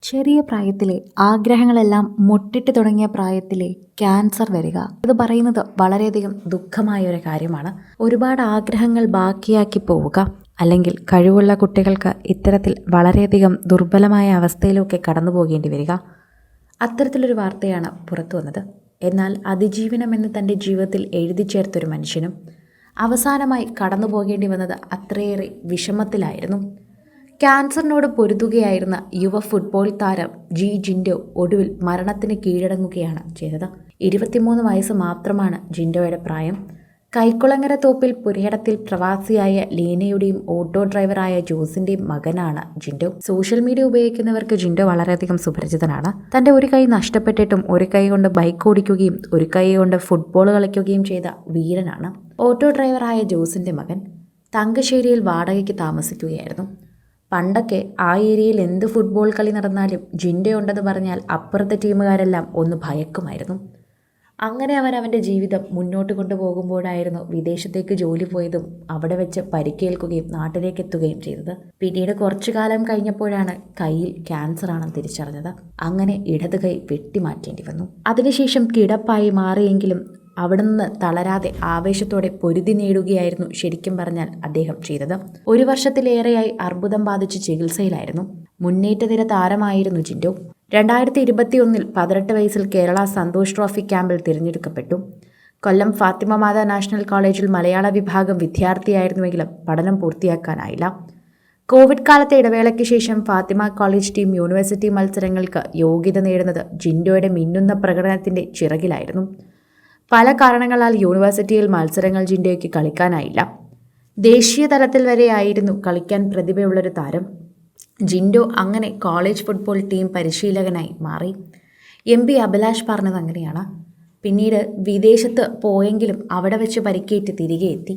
ചെറിയ പ്രായത്തിലെ ആഗ്രഹങ്ങളെല്ലാം മുട്ടിട്ട് തുടങ്ങിയ പ്രായത്തിലെ ക്യാൻസർ വരിക ഇത് പറയുന്നത് വളരെയധികം ദുഃഖമായ ഒരു കാര്യമാണ്. ഒരുപാട് ആഗ്രഹങ്ങൾ ബാക്കിയാക്കി പോവുക, അല്ലെങ്കിൽ കഴിവുള്ള കുട്ടികൾക്ക് ഇത്തരത്തിൽ വളരെയധികം ദുർബലമായ അവസ്ഥയിലൊക്കെ കടന്നു പോകേണ്ടി വരിക, അത്തരത്തിലൊരു വാർത്തയാണ് പുറത്തു വന്നത്. എന്നാൽ അതിജീവനം എന്ന് തൻ്റെ ജീവിതത്തിൽ എഴുതി ചേർത്തൊരു മനുഷ്യനും അവസാനമായി കടന്നു പോകേണ്ടി വന്നത് അത്രയേറെ വിഷമത്തിലായിരുന്നു. ക്യാൻസറിനോട് പൊരുതുകയായിരുന്ന യുവ ഫുട്ബോൾ താരം ജിൻഡോ ഒടുവിൽ മരണത്തിന് കീഴടങ്ങുകയാണ് ചെയ്തത്. 23 വയസ്സ് മാത്രമാണ് ജിൻഡോയുടെ പ്രായം. കൈക്കുളങ്ങര തോപ്പിൽ പുരയിടത്തിൽ പ്രവാസിയായ ലീനയുടെയും ഓട്ടോ ഡ്രൈവറായ ജോസിന്റെയും മകനാണ് ജിൻഡോ. സോഷ്യൽ മീഡിയ ഉപയോഗിക്കുന്നവർക്ക് ജിൻഡോ വളരെയധികം സുപരിചിതനാണ്. തന്റെ ഒരു കൈ നഷ്ടപ്പെട്ടിട്ടും ഒരു കൈ കൊണ്ട് ബൈക്ക് ഓടിക്കുകയും ഒരു കൈ കൊണ്ട് ഫുട്ബോൾ കളിക്കുകയും ചെയ്ത വീരനാണ്. ഓട്ടോ ഡ്രൈവറായ ജോസിന്റെ മകൻ തങ്കശ്ശേരിയിൽ വാടകയ്ക്ക് താമസിക്കുകയായിരുന്നു. പണ്ടൊക്കെ ആ ഏരിയയിൽ എന്ത് ഫുട്ബോൾ കളി നടന്നാലും ജിൻഡോ ഉണ്ടെന്ന് പറഞ്ഞാൽ അപ്പുറത്തെ ടീമുകാരെല്ലാം ഒന്ന് ഭയക്കുമായിരുന്നു. അങ്ങനെ അവൻ്റെ ജീവിതം മുന്നോട്ട് കൊണ്ടുപോകുമ്പോഴായിരുന്നു വിദേശത്തേക്ക് ജോലി പോയതും അവിടെ വെച്ച് പരിക്കേൽക്കുകയും നാട്ടിലേക്ക് എത്തുകയും ചെയ്തത്. പിന്നീട് കുറച്ചു കാലം കഴിഞ്ഞപ്പോഴാണ് കയ്യിൽ ക്യാൻസർ ആണെന്ന് തിരിച്ചറിഞ്ഞത്. അങ്ങനെ ഇടത് കൈ വെട്ടിമാറ്റേണ്ടി വന്നു. അതിനുശേഷം കിടപ്പായി മാറിയെങ്കിലും അവിടെ നിന്ന് തളരാതെ ആവേശത്തോടെ പൊരുതി നേടുകയായിരുന്നു ശരിക്കും പറഞ്ഞാൽ അദ്ദേഹം ചെയ്തത്. 1 വർഷത്തിലേറെയായി അർബുദം ബാധിച്ച് ചികിത്സയിലായിരുന്നു. മുന്നേറ്റ നിര താരമായിരുന്നു ജിൻഡോ. 2021 18 വയസ്സിൽ കേരള സന്തോഷ് ട്രോഫി ക്യാമ്പിൽ തിരഞ്ഞെടുക്കപ്പെട്ടു. കൊല്ലം ഫാത്തിമ മാതാ നാഷണൽ കോളേജിൽ മലയാള വിഭാഗം വിദ്യാർത്ഥിയായിരുന്നുവെങ്കിലും പഠനം പൂർത്തിയാക്കാനായില്ല. കോവിഡ് കാലത്തെ ഇടവേളയ്ക്ക് ശേഷം ഫാത്തിമ കോളേജ് ടീം യൂണിവേഴ്സിറ്റി മത്സരങ്ങൾക്ക് യോഗ്യത നേടുന്നത് ജിൻഡോയുടെ മിന്നുന്ന പ്രകടനത്തിന്റെ ചിറകിലായിരുന്നു. പല കാരണങ്ങളാൽ യൂണിവേഴ്സിറ്റിയിൽ മത്സരങ്ങൾ ജിൻഡോയ്ക്ക് കളിക്കാനായില്ല. ദേശീയ തലത്തിൽ വരെയായിരുന്നു കളിക്കാൻ പ്രതിഭയുള്ളൊരു താരം. ജിൻഡോ അങ്ങനെ കോളേജ് ഫുട്ബോൾ ടീം പരിശീലകനായി മാറി. MP അഭിലാഷ് പറഞ്ഞത് അങ്ങനെയാണ്. പിന്നീട് വിദേശത്ത് പോയെങ്കിലും അവിടെ വെച്ച് പരിക്കേറ്റ് തിരികെ എത്തി.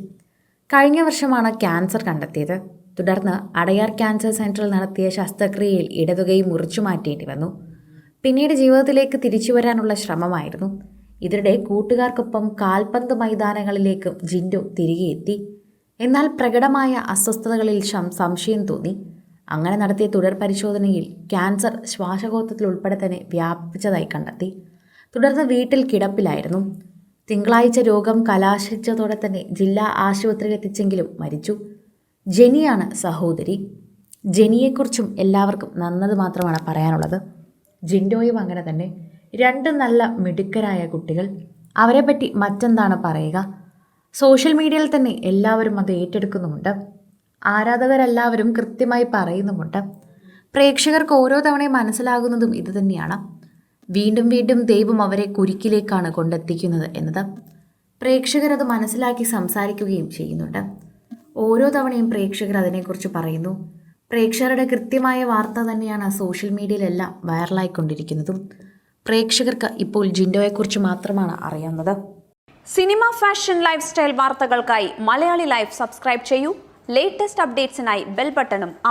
കഴിഞ്ഞ വർഷമാണ് ക്യാൻസർ കണ്ടെത്തിയത്. തുടർന്ന് അടയാർ ക്യാൻസർ സെൻറ്ററിൽ നടത്തിയ ശസ്ത്രക്രിയയിൽ ഇടതുകൈ മുറിച്ചു മാറ്റേണ്ടി വന്നു. പിന്നീട് ജീവിതത്തിലേക്ക് തിരിച്ചു വരാനുള്ള ശ്രമമായിരുന്നു. ഇതിനിടെ കൂട്ടുകാർക്കൊപ്പം കാൽപന്ത് മൈതാനങ്ങളിലേക്കും ജിൻഡോ തിരികെ എത്തി. എന്നാൽ പ്രകടമായ അസ്വസ്ഥതകളിൽ സംശയം തോന്നി. അങ്ങനെ നടത്തിയ തുടർ പരിശോധനയിൽ ക്യാൻസർ ശ്വാസകോശത്തിൽ ഉൾപ്പെടെ തന്നെ വ്യാപിച്ചതായി കണ്ടെത്തി. തുടർന്ന് വീട്ടിൽ കിടപ്പിലായിരുന്നു. തിങ്കളാഴ്ച രോഗം കലാശിച്ചതോടെ തന്നെ ജില്ലാ ആശുപത്രിയിൽ എത്തിച്ചെങ്കിലും മരിച്ചു. ജെനിയാണ് സഹോദരി. ജെനിയെക്കുറിച്ചും എല്ലാവർക്കും നന്നത് മാത്രമാണ് പറയാനുള്ളത്. ജിൻഡോയും അങ്ങനെ തന്നെ. 2 നല്ല മിടുക്കരായ കുട്ടികൾ. അവരെപ്പറ്റി മറ്റെന്താണ് പറയുക? സോഷ്യൽ മീഡിയയിൽ തന്നെ എല്ലാവരും അത് ഏറ്റെടുക്കുന്നുമുണ്ട്. ആരാധകരെല്ലാവരും കൃത്യമായി പറയുന്നുമുണ്ട്. പ്രേക്ഷകർക്ക് ഓരോ തവണയും മനസ്സിലാകുന്നതും ഇതുതന്നെയാണ്. വീണ്ടും വീണ്ടും ദൈവം അവരെ കുരുക്കിലേക്കാണ് കൊണ്ടെത്തിക്കുന്നത് എന്നത് പ്രേക്ഷകർ അത് മനസ്സിലാക്കി സംസാരിക്കുകയും ചെയ്യുന്നുണ്ട്. ഓരോ തവണയും പ്രേക്ഷകർ അതിനെക്കുറിച്ച് പറയുന്നു. പ്രേക്ഷകരുടെ കൃത്യമായ വാർത്ത തന്നെയാണ് സോഷ്യൽ മീഡിയയിലെല്ലാം വൈറലായിക്കൊണ്ടിരിക്കുന്നതും. പ്രേക്ഷകർക്ക് ഇപ്പോൾ ജിൻഡോയെക്കുറിച്ച് മാത്രമാണ് അറിയാവുന്നത്. സിനിമ, ഫാഷൻ, ലൈഫ് സ്റ്റൈൽ വാർത്തകൾക്കായി മലയാളി ലൈഫ് സബ്സ്ക്രൈബ് ചെയ്യൂ. ലേറ്റസ്റ്റ് അപ്ഡേറ്റ്സിനായി ബെൽ ബട്ടണും അമർത്തുക.